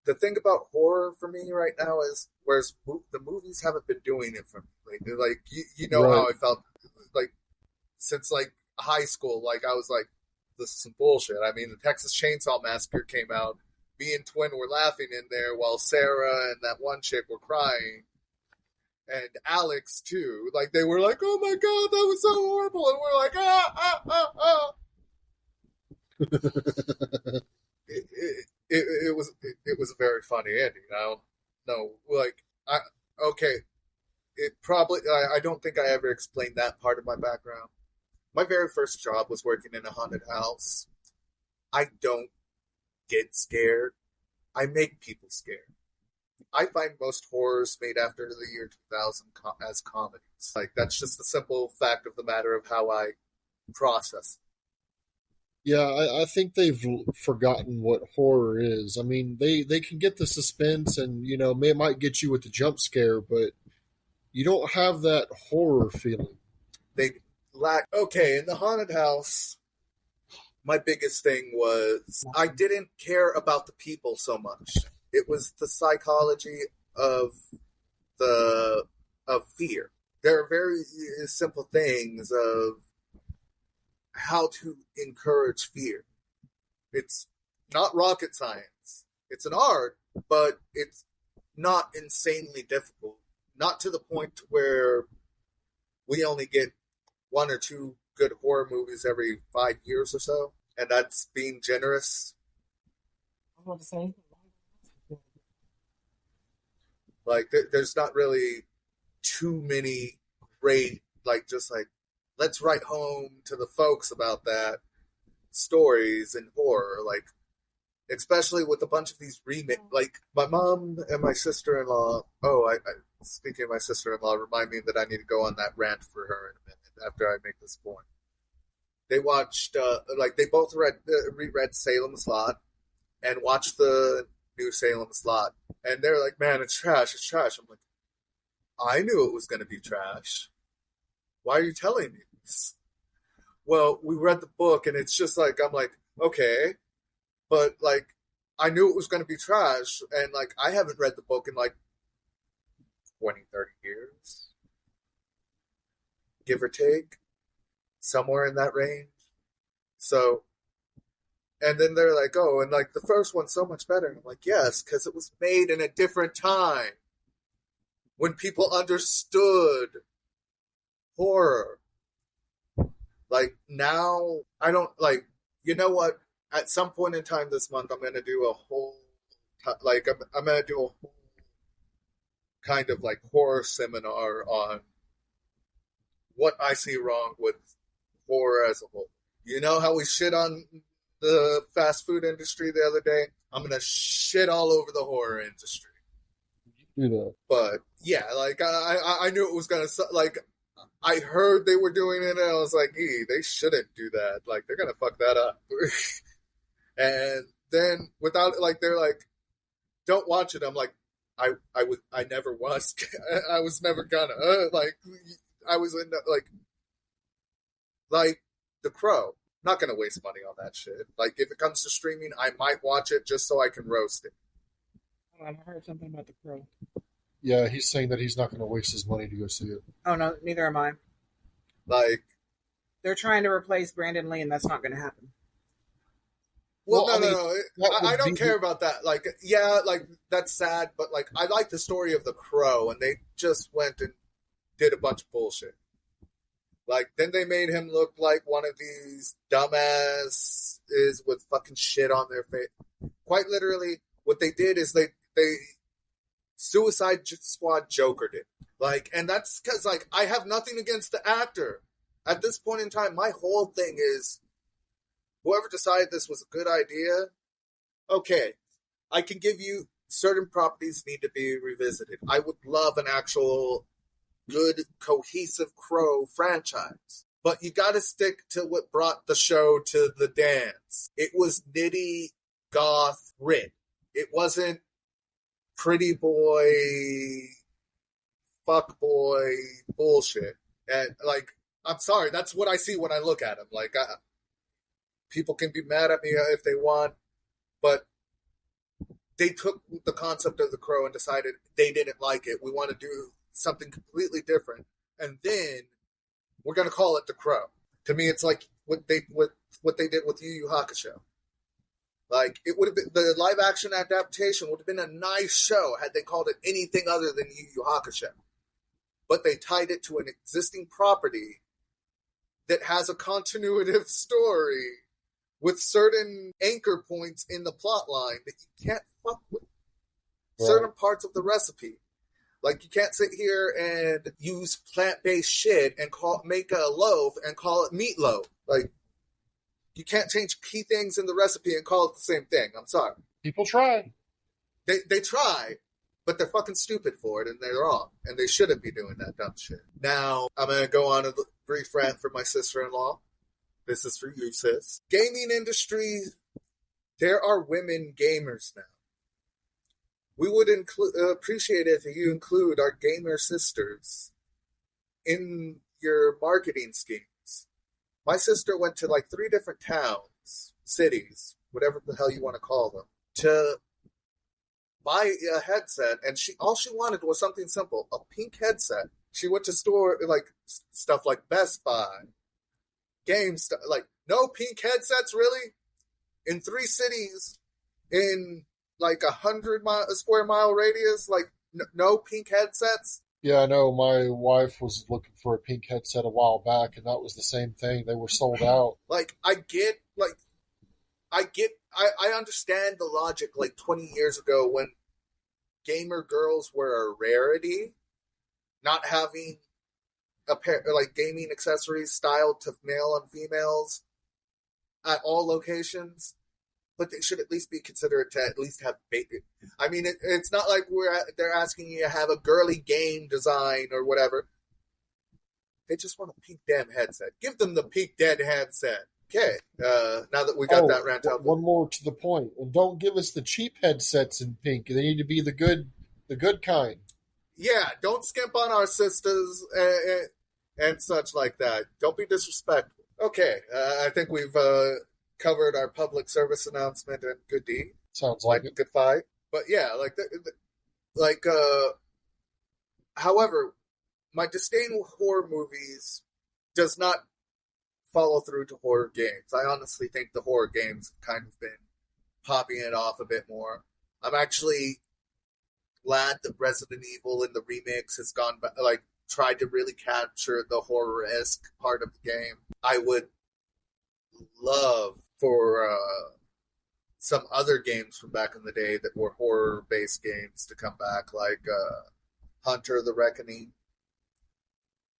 the thing about horror for me right now is, whereas the movies haven't been doing it for me. Like you know Right. how I felt, like, since, like, high school. Like, I was like, this is some bullshit. I mean, the Texas Chainsaw Massacre came out. Me and Twin were laughing in there while Sarah and that one chick were crying. And Alex, too. Like, they were like, oh my god, that was so horrible. And we're like, It was a very funny ending. I don't think I ever explained that part of my background. My very first job was working in a haunted house. I don't get scared. I make people scared. I find most horrors made after the year 2000 as comedies. Like, that's just the simple fact of the matter of how I process. Yeah, I think they've forgotten what horror is. I mean, they can get the suspense and, it might get you with the jump scare, but you don't have that horror feeling. They lack... Okay, in the haunted house, my biggest thing was I didn't care about the people so much. It was the psychology of fear. There are very simple things of how to encourage fear. It's not rocket science. It's an art, but it's not insanely difficult. Not to the point where we only get 1 or 2 good horror movies every 5 years or so, and that's being generous. I was about to say. Like, there's not really too many great, let's write home to the folks about that stories in horror. Like, especially with a bunch of these remakes. Like, my mom and my sister-in-law, speaking of my sister-in-law, remind me that I need to go on that rant for her in a minute after I make this point. They watched, they both reread Salem's Lot and watched the new Salem's Lot. And they're like, man, it's trash. I'm like, I knew it was going to be trash. Why are you telling me this? Well, we read the book, and it's just like, I'm like, okay. But, like, I knew it was going to be trash, and, like, I haven't read the book in, 20, 30 years. Give or take. Somewhere in that range. So... And then they're like, oh, and the first one's so much better. And I'm like, yes, because it was made in a different time when people understood horror. Like, now, I don't, you know what? At some point in time this month, I'm going to do a whole, I'm going to do a whole kind of, horror seminar on what I see wrong with horror as a whole. You know how we shit on the fast food industry the other day? I'm gonna shit all over the horror industry. Do that. But yeah, I knew it was gonna I heard they were doing it, and I was like, they shouldn't do that. They're gonna fuck that up. And then without they're like, don't watch it. I'm like, I never was. I was never gonna. I was in The Crow. Not going to waste money on that shit. If it comes to streaming, I might watch it just so I can roast it. I heard something about The Crow. Yeah, he's saying that he's not going to waste his money to go see it. Oh, no, neither am I. They're trying to replace Brandon Lee, and that's not going to happen. Well, no. I don't care about that. That's sad, but, I like the story of The Crow, and they just went and did a bunch of bullshit. Like, then they made him look like one of these dumbasses with fucking shit on their face. Quite literally, what they did is they Suicide Squad Jokered it. Like, and that's because, like, I have nothing against the actor. At this point in time, my whole thing is, whoever decided this was a good idea, okay, I can give you certain properties need to be revisited. I would love an actual good, cohesive Crow franchise. But you got to stick to what brought the show to the dance. It was nitty, goth, grit. It wasn't pretty boy, fuck boy bullshit. And, like, I'm sorry, that's what I see when I look at him. Like, people can be mad at me if they want, but they took the concept of the Crow and decided they didn't like it. We want to do something completely different, and then we're going to call it the Crow. To me, it's like what they did with Yu Yu Hakusho. Like, it would have been, the live action adaptation would have been a nice show had they called it anything other than Yu Yu Hakusho. But they tied it to an existing property that has a continuative story with certain anchor points in the plot line that you can't fuck with. Right. Certain parts of the recipe. Like, you can't sit here and use plant-based shit and make a loaf and call it meatloaf. Like, you can't change key things in the recipe and call it the same thing. I'm sorry. People try. They try, but they're fucking stupid for it, and they're wrong. And they shouldn't be doing that dumb shit. Now, I'm going to go on a brief rant for my sister-in-law. This is for you, sis. Gaming industry, there are women gamers now. We would appreciate it if you include our gamer sisters in your marketing schemes. My sister went to like 3 different towns, cities, whatever the hell you want to call them, to buy a headset, and all she wanted was something simple, a pink headset. She went to store like stuff like Best Buy, GameStop, like no pink headsets really in 3 cities in like 100 square mile radius, like no pink headsets. Yeah, I know. My wife was looking for a pink headset a while back, and that was the same thing. They were sold out. Like, I understand the logic. Like 20 years ago, when gamer girls were a rarity, not having a pair like gaming accessories styled to male and females at all locations. But they should at least be considerate to at least have bacon. I mean, it's not like they're asking you to have a girly game design or whatever. They just want a pink damn headset. Give them the pink dead headset. Okay, now that we got that rant out. One more to the point. And don't give us the cheap headsets in pink. They need to be the good kind. Yeah, don't skimp on our sisters and such like that. Don't be disrespectful. Okay, I think we've covered our public service announcement and good deed. Sounds like it. Good fight. But yeah, however, my disdain with horror movies does not follow through to horror games. I honestly think the horror games have kind of been popping it off a bit more. I'm actually glad that Resident Evil in the remix has gone back, like, tried to really capture the horror-esque part of the game. I would love for some other games from back in the day that were horror-based games to come back, like Hunter the Reckoning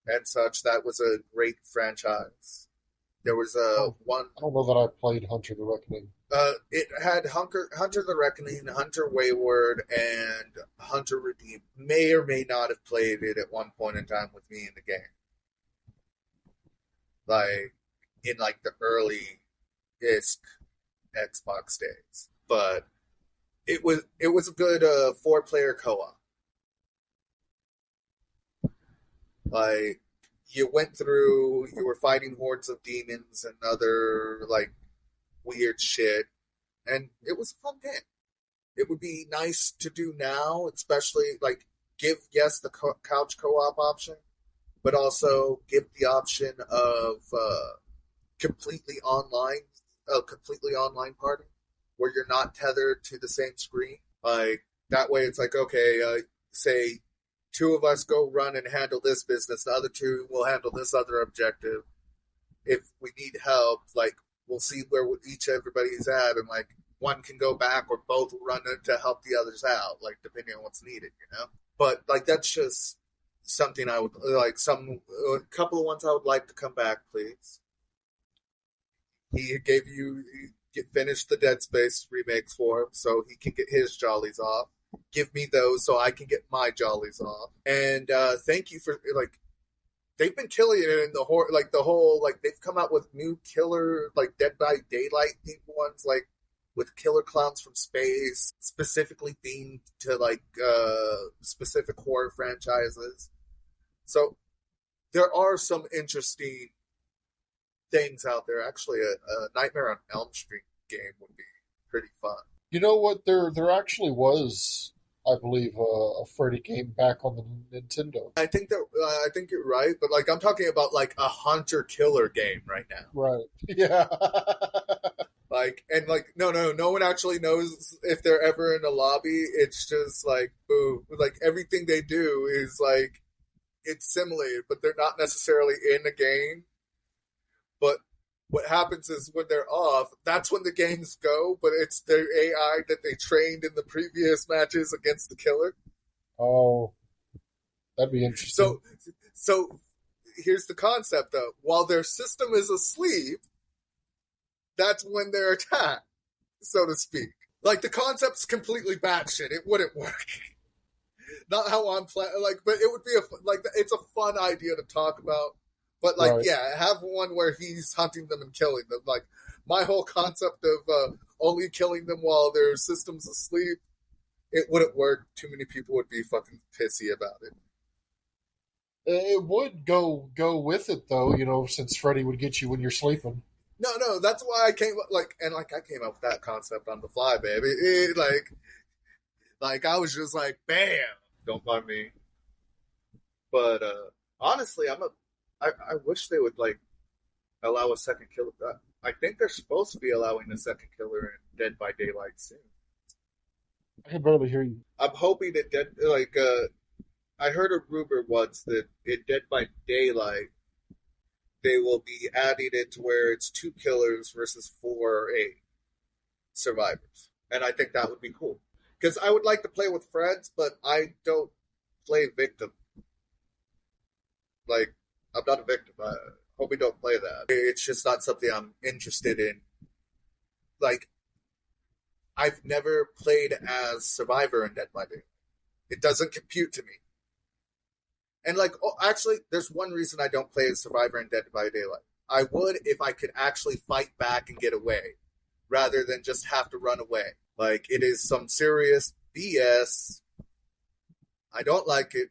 and such. That was a great franchise. There was one... I don't know that I played Hunter the Reckoning. It had Hunter the Reckoning, Hunter Wayward, and Hunter Redeemed. May or may not have played it at one point in time with me in the game. Like, in like the early Xbox days. But it was a good 4-player co-op. Like, you were fighting hordes of demons and other like weird shit, and it was a fun game. It would be nice to do now, especially like give the couch co-op option, but also give the option of completely online party where you're not tethered to the same screen. Like, that way it's like, okay, say two of us go run and handle this business. The other two will handle this other objective. If we need help, like, we'll see where everybody's at, and like one can go back or both will run in to help the others out, like depending on what's needed, you know. But like that's just something I would like. A couple of ones I would like to come back, please. He finished the Dead Space remakes for him, so he can get his jollies off. Give me those so I can get my jollies off. And thank you for like. They've been killing it in the whole they've come out with new killer like Dead by Daylight themed ones, like with killer clowns from space, specifically themed to like specific horror franchises. So there are some interesting things out there. Actually, a Nightmare on Elm Street game would be pretty fun. You know what? There actually was, I believe, a Freddy game back on the Nintendo. I think you're right, but like I'm talking about like a hunter killer game right now. Right. Yeah. Like and like no one actually knows if they're ever in a lobby. It's just like boo. Like everything they do is like it's simulated, but they're not necessarily in the game. But what happens is when they're off, that's when the games go, but it's their AI that they trained in the previous matches against the killer. Oh, that'd be interesting. So here's the concept, though. While their system is asleep, that's when they're attacked, so to speak. Like, the concept's completely batshit. It wouldn't work. Not how I'm playing, like, but it would be it's a fun idea to talk about. But, like, right. Yeah, have one where he's hunting them and killing them. Like, my whole concept of only killing them while their system's asleep, it wouldn't work. Too many people would be fucking pissy about it. It would go with it, though, you know, since Freddy would get you when you're sleeping. No, that's why I came up, I came up with that concept on the fly, baby. Like, I was just like, bam! Don't mind me. But, honestly, I wish they would, like, allow a second killer. I think they're supposed to be allowing a second killer in Dead by Daylight soon. I can barely hear you. I'm hoping that, I heard a rumor once that in Dead by Daylight, they will be adding it to where it's 2 killers versus 4 or 8 survivors. And I think that would be cool. Because I would like to play with friends, but I don't play victim. Like, I'm not a victim. I hope we don't play that. It's just not something I'm interested in. Like, I've never played as Survivor in Dead by Daylight. It doesn't compute to me. And, like, actually, there's one reason I don't play as Survivor in Dead by Daylight. I would if I could actually fight back and get away, rather than just have to run away. Like, it is some serious BS. I don't like it.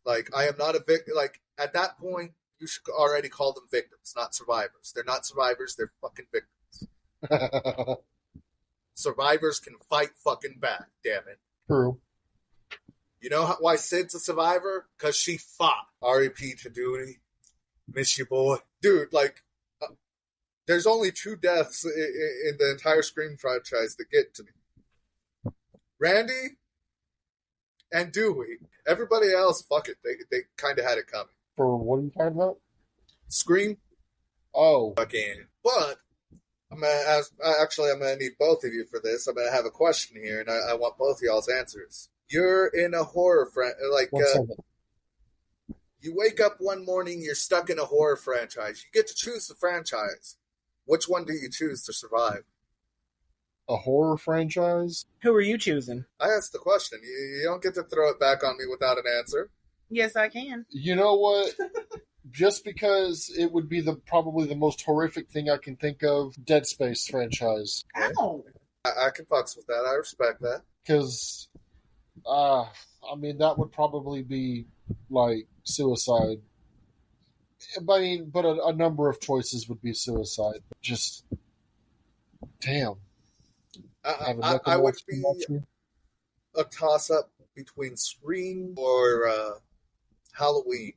Like, I am not a victim. Like, at that point, you should already call them victims, not survivors. They're not survivors, they're fucking victims. Survivors can fight fucking back, damn it. True. You know why Sid's a survivor? Because she fought. R.E.P. to duty. Miss you, boy. Dude, like, there's only 2 deaths in the entire Scream franchise that get to me. Randy and Dewey. Everybody else, fuck it. They kind of had it coming. For what are you talking about? Scream. Oh. Again. But I'm gonna need both of you for this. I'm gonna have a question here, and I want both of y'all's answers. You're in a horror you wake up one morning, you're stuck in a horror franchise. You get to choose the franchise. Which one do you choose to survive? A horror franchise? Who are you choosing? I asked the question. You don't get to throw it back on me without an answer. Yes, I can. You know what? Just because it would be probably the most horrific thing I can think of, Dead Space franchise. Ow! I can fucks with that. I respect that. Because, I mean, that would probably be, like, suicide. I mean, but a number of choices would be suicide. Just, damn. I would be a toss-up between Scream or Halloween.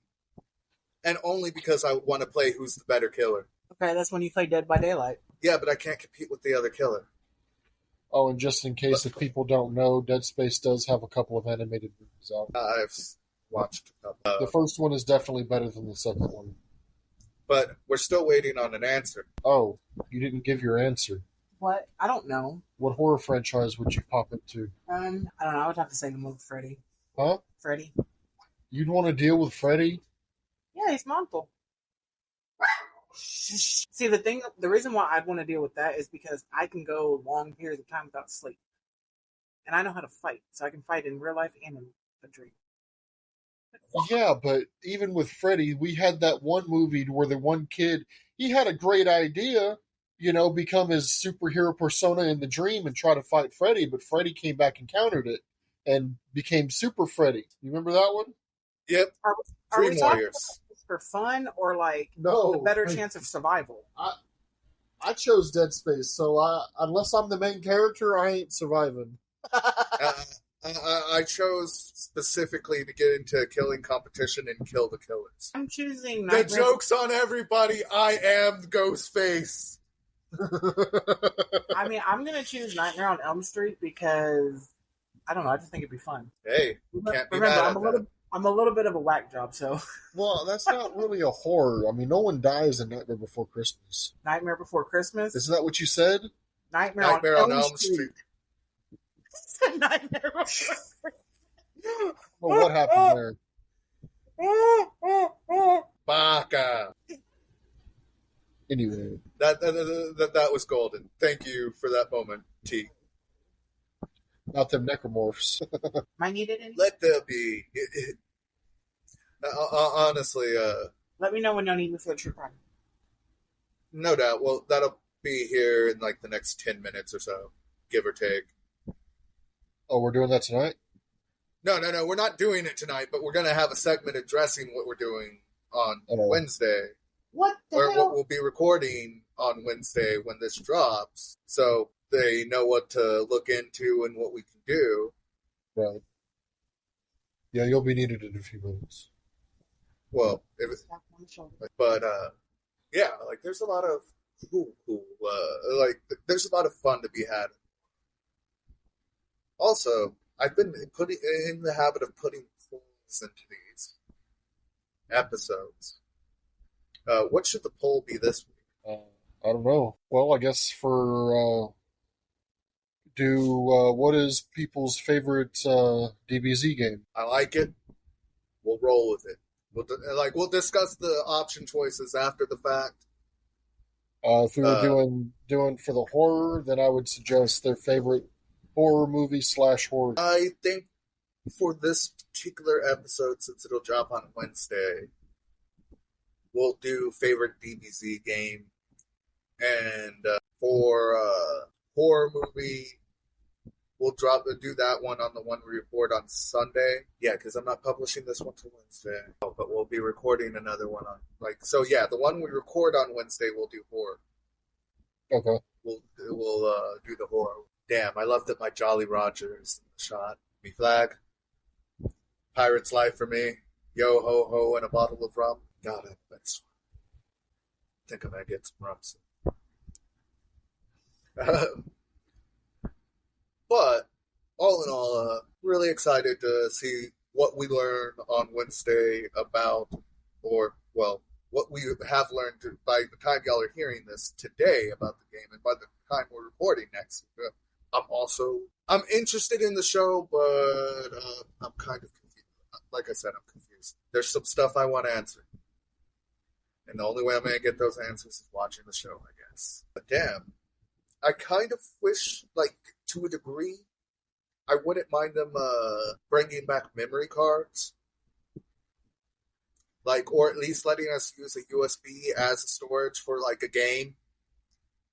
And only because I want to play who's the better killer. Okay, that's when you play Dead by Daylight. Yeah, but I can't compete with the other killer. Oh, and just in case if people don't know, Dead Space does have a couple of animated movies out. I've watched a couple. The first one is definitely better than the second one. But we're still waiting on an answer. Oh, you didn't give your answer. What? I don't know. What horror franchise would you pop into? I don't know. I would have to say the movie Freddy. Huh? Freddy. You'd want to deal with Freddy? Yeah, he's mindful. See, the reason why I'd want to deal with that is because I can go long periods of time without sleep. And I know how to fight. So I can fight in real life and in a dream. Yeah, but even with Freddy, we had that one movie where the one kid, he had a great idea, become his superhero persona in the dream and try to fight Freddy, but Freddy came back and countered it and became Super Freddy. You remember that one? Yep. Are Dream we talking Warriors. about this for fun or like No. a better chance of survival? I chose Dead Space, so unless I'm the main character, I ain't surviving. I chose specifically to get into a killing competition and kill the killers. I'm choosing The Nightmare. joke's on everybody. I am Ghostface. I mean, I'm gonna choose Nightmare on Elm Street because I don't know. I just think it'd be fun. Hey, can't be Remember, mad at that. I'm a little bit of a whack job, so Well, that's not really a horror. I mean, no one dies in Nightmare Before Christmas. Nightmare Before Christmas. Isn't that what you said? Nightmare on Elm Street. Nightmare Before Christmas. Well, what happened there? Baka. Anyway. That was golden. Thank you for that moment, T. Not them necromorphs. Am I needed any? Let there be. Honestly, Let me know when y'all need me for the true crime. no doubt. Well, that'll be here in like the next 10 minutes or so, give or take. Oh, we're doing that tonight? No. We're not doing it tonight, but we're going to have a segment addressing what we're doing on Wednesday. What the Or hell? what we'll be recording on Wednesday when this drops. So they know what to look into and what we can do. Right. Yeah, you'll be needed in a few minutes. Well, Slap on the shoulder. but yeah, like there's a lot of there's a lot of fun to be had. Also, I've been putting in the habit of putting polls into these episodes. What should the poll be this week? I don't know. Well, I guess for what is people's favorite DBZ game? I like it. We'll roll with it. We'll discuss the option choices after the fact. If we were doing for the horror, then I would suggest their favorite horror movie / horror. I think for this particular episode, since it'll drop on Wednesday, we'll do favorite DBZ game, and for horror movie, we'll do that one on the one we record on Sunday. Yeah, because I'm not publishing this one till Wednesday, but we'll be recording another one on the one we record on Wednesday, we'll do horror. Okay. We'll do the horror. Damn, I love that my Jolly Roger is in the shot. Me flag. Pirate's life for me. Yo ho ho and a bottle of rum. God, I think I'm gonna get some rum soon. But all in all, really excited to see what we learn on Wednesday about, what we have learned by the time y'all are hearing this today about the game, and by the time we're recording next. I'm interested in the show, but I'm kind of confused. Like I said, I'm confused. There's some stuff I want to answer. And the only way I'm going to get those answers is watching the show, I guess. But damn, I kind of wish, to a degree, I wouldn't mind them bringing back memory cards. Or at least letting us use a USB as a storage for, a game.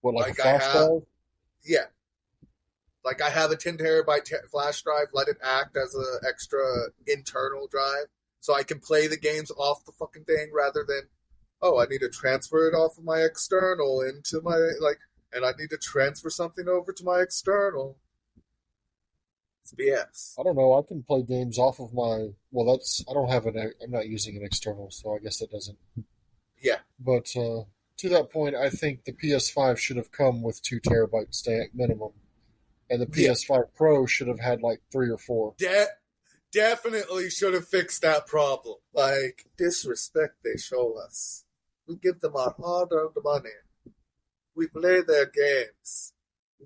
What, like a I flash have? drive? Yeah. I have a 10 terabyte flash drive, let it act as an extra internal drive, so I can play the games off the fucking thing rather than, I need to transfer it off of my external into my, and I need to transfer something over to my external. It's BS. I don't know. I can play games off of my. Well, I'm not using an external, so I guess that doesn't. Yeah. But to that point, I think the PS5 should have come with 2 terabyte minimum. And the PS5 Pro should have had like 3 or 4. Definitely should have fixed that problem. Like, disrespect they show us. We give them our hard-earned money. We play their games.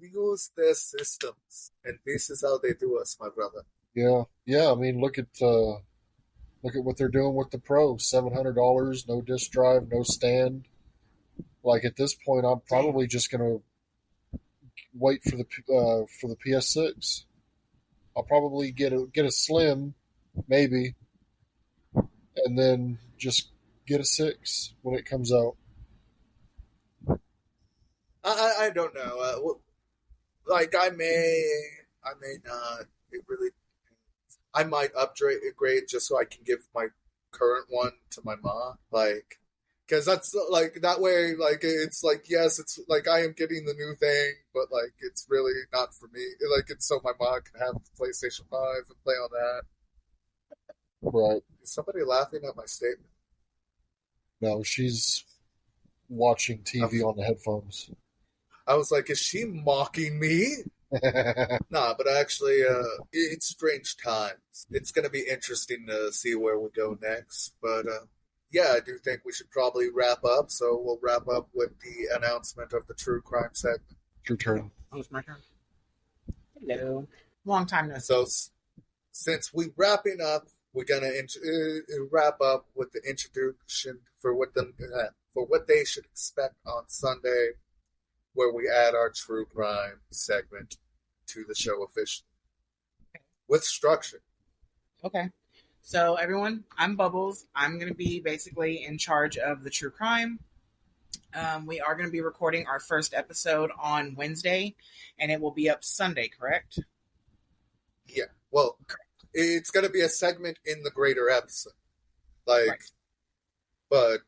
We use their systems. And this is how they do us, my brother. Yeah. I mean, look at what they're doing with the Pro. $700, no disk drive, no stand. Like, at this point, I'm probably just going to wait for the PS6. I'll probably get a Slim, maybe, and then just get a 6 when it comes out. I don't know. Like, I may not. It really. I might upgrade just so I can give my current one to my mom. Like, because that's like that way. Like, it's like, yes, it's like I am getting the new thing, but like it's really not for me. Like, it's so my mom can have the PlayStation 5 and play on that. Right. Is somebody laughing at my statement? No, she's watching TV on the headphones. I was like, is she mocking me? Nah, but actually, it's strange times. It's going to be interesting to see where we go next. But yeah, I do think we should probably wrap up. So we'll wrap up with the announcement of the true crime segment. Your turn. Oh, it's my turn. Hello. Long time no see. So since we're wrapping up, we're going to wrap up with the introduction for what they should expect on Sunday, where we add our true crime segment to the show officially. With structure. Okay. So, everyone, I'm Bubbles. I'm going to be basically in charge of the true crime. We are going to be recording our first episode on Wednesday, and it will be up Sunday, correct? Yeah. Well, it's going to be a segment in the greater episode. Like, right. But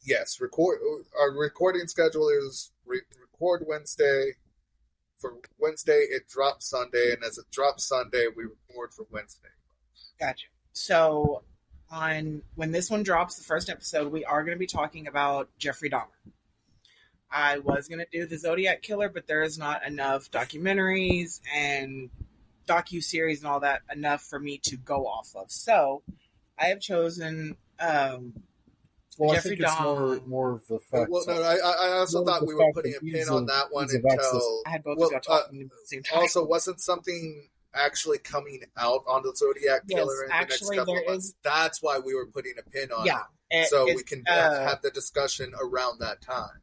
yes, our recording schedule is record Wednesday. For Wednesday, it drops Sunday, and as it drops Sunday, we record for Wednesday. Gotcha. So, when this one drops, the first episode, we are going to be talking about Jeffrey Dahmer. I was going to do the Zodiac Killer, but there is not enough documentaries and docu-series and all that enough for me to go off of. So, I have chosen Jeffrey Dahmer. More of the fact. Well, no, I also thought we were putting a pin on that one until I had both of y'all talking at the same time. Also, wasn't something actually coming out on the Zodiac Killer in the next couple of months? That's why we were putting a pin on it. So we can have the discussion around that time.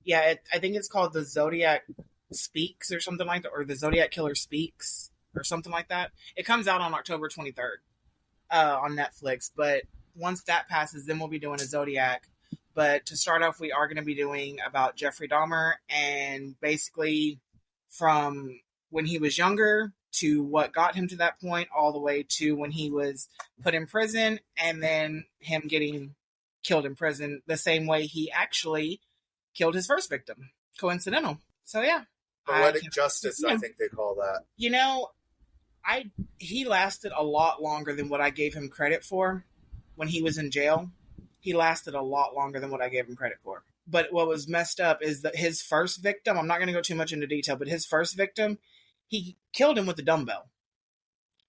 Yeah, I think it's called the Zodiac Speaks or something like that, or the Zodiac Killer Speaks or something like that. It comes out on October 23rd on Netflix, but once that passes, then we'll be doing a Zodiac. But to start off, we are going to be doing about Jeffrey Dahmer and basically from when he was younger to what got him to that point, all the way to when he was put in prison and then him getting killed in prison the same way he actually killed his first victim. Coincidental. So, yeah. Poetic justice, I think they call that. You know, he lasted a lot longer than what I gave him credit for. When he was in jail, he lasted a lot longer than what I gave him credit for. But what was messed up is that his first victim, I'm not going to go too much into detail, but his first victim, he killed him with a dumbbell.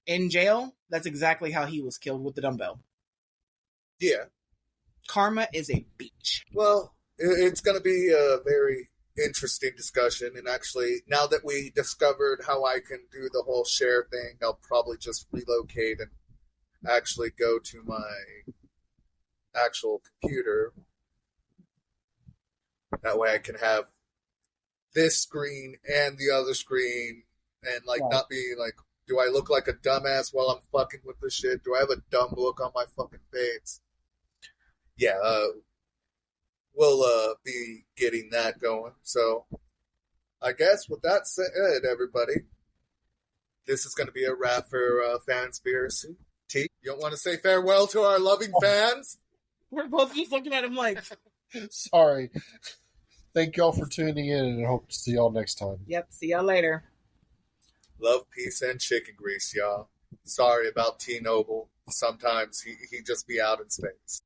In jail, that's exactly how he was killed, with the dumbbell. Yeah. Karma is a bitch. Well, it's going to be a very interesting discussion. And actually, now that we discovered how I can do the whole share thing, I'll probably just relocate and actually go to my actual computer. That way I can have this screen and the other screen and not be like, do I look like a dumbass while I'm fucking with this shit? Do I have a dumb look on my fucking face? Yeah, we'll be getting that going. So I guess with that said, everybody, this is going to be a wrap for Fanspiracy. T, you don't want to say farewell to our loving fans? We're both just looking at him like... Sorry. Thank y'all for tuning in, and I hope to see y'all next time. Yep, see y'all later. Love, peace, and chicken grease, y'all. Sorry about T-Noble. Sometimes he just be out in space.